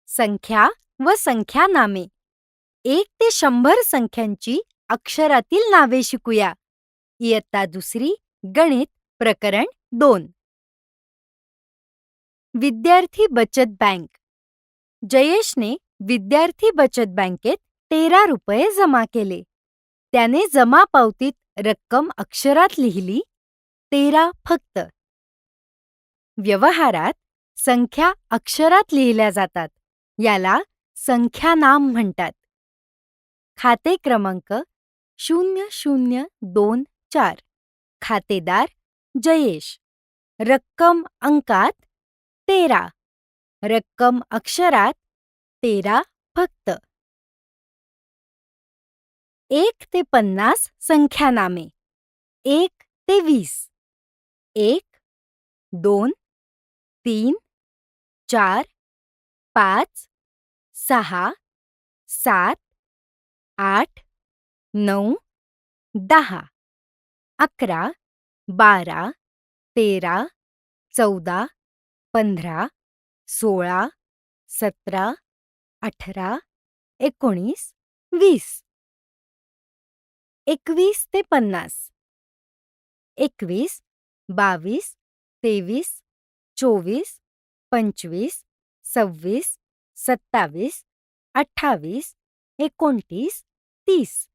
संख्या व संख्यानामे 1 ते 100 संख्यांची अक्षरातील नावे शिकूया. इयत्ता दुसरी गणित प्रकरण 2. विद्यार्थी बचत बँक. जयेशने विद्यार्थी बचत बँकेत 13 रुपये जमा केले. त्याने जमा पावतीत रक्कम अक्षरात लिहिली 13 फक्त. व्यवहारात संख्या अक्षरात लिहिल्या जातात. याला संख्यानाम म्हणतात. खाते क्रमांक 0024. खातेदार जयेश. रक्कम अंकात 13. रक्कम अक्षरात 13 फक्त. 1 ते 50 संख्यानामे 1 ते 20. 1, 2, 3, 4, 5, 6, 7, 8, 9, 10, 11, 12, 13, 14, 15, 16, 17, 18, 19, 20. 21 ते 50. 21, 22, 23, 24, 25, 26, 27, 28, 29, 30.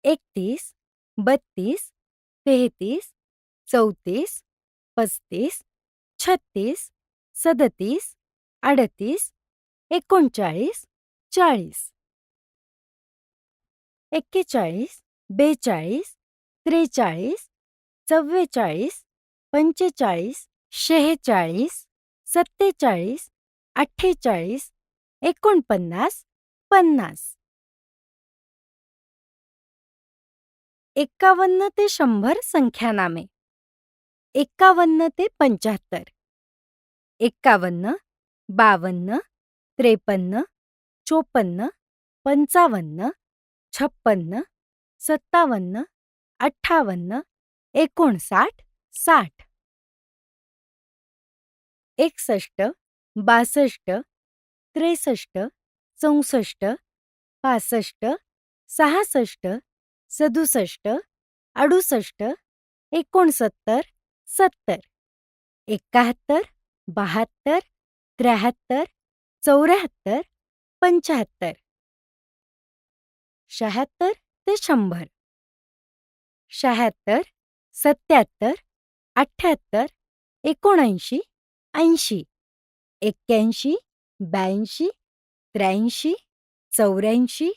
31, 32, 33, 34, 35, 36, 37, 38, 39, 40. 41, 42, 43, 44, 45, 46, 47, 48, 49, 50. 51 ते 100 संख्यानामे 51 ते 75. 51, 52, 53, 54, 55, 56, 57, 58, 59, 60. 61, 62, 63, 64, 65, 66, 67, 68, 69, 70. 71, 72, 73, 74, 75. 76 ते 100. 76, 77, 78, 79, 80. 81, 82, 83, 84,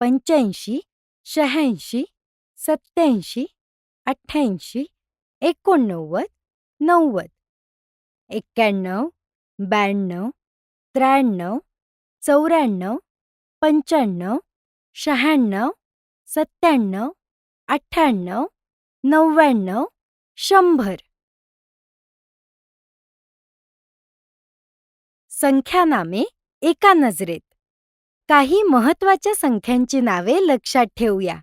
85, 86, 87, 88, 89, 90. 91, 92, 93, 94, 95, 96, 97, 98, 99, 100. संख्यानामे एका नजरेत. काही महत्त्वाच्या संख्यांची नावे लक्षात ठेवूया.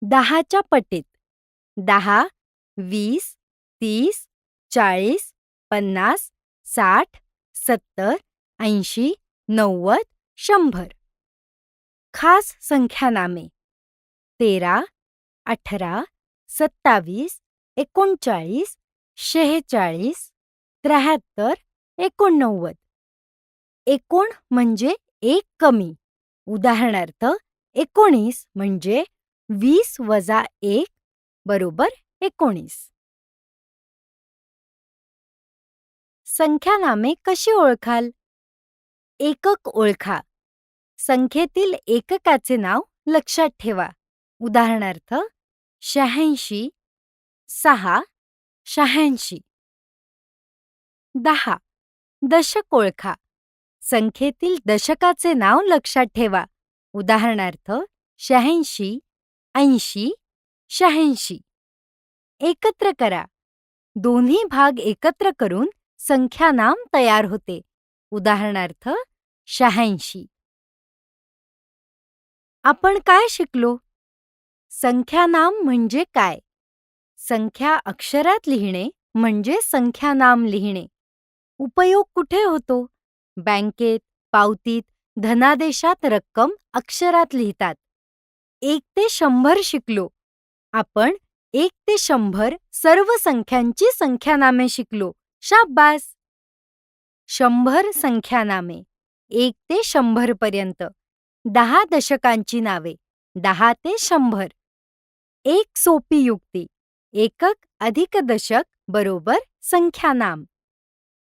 10च्या पटीत 10, 20, 30, 40, 50, 60, 70, 80, 90, 100. खास संख्यानामे 13, 18, 27, 39, 46, 73, 89. 19 म्हणजे 1 कमी. उदाहरणार्थ 19 म्हणजे 20 वजा 1 बरोबर 19. संख्यानामे कशी ओळखाल? एकक ओळखा. संख्येतील एककाचे नाव लक्षात ठेवा. उदाहरणार्थ 86, 6, 86. 10. दशक ओळखा. संख्येतील दशकाचे नाव लक्षात ठेवा. उदाहरणार्थ 86, 80, 86. एकत्र करा. दोन्ही भाग एकत्र करून संख्यानाम तयार होते. उदाहरणार्थ 86. आपण काय शिकलो? संख्यानाम म्हणजे काय? संख्या अक्षरात लिहिणे म्हणजे संख्यानाम लिहिणे. उपयोग कुठे होतो? बँकेत, पावतीत, धनादेशात रक्कम अक्षरात लिहितात. 1 ते 100 शिकलो. आपण 1 ते 100 सर्व संख्यांची संख्यानामे शिकलो. शाब्बास! 100 संख्यानामे 1 ते 100 पर्यंत. 10 दशकांची नावे 10 ते 100. एक सोपी युक्ती. एकक अधिक दशक बरोबर संख्यानाम.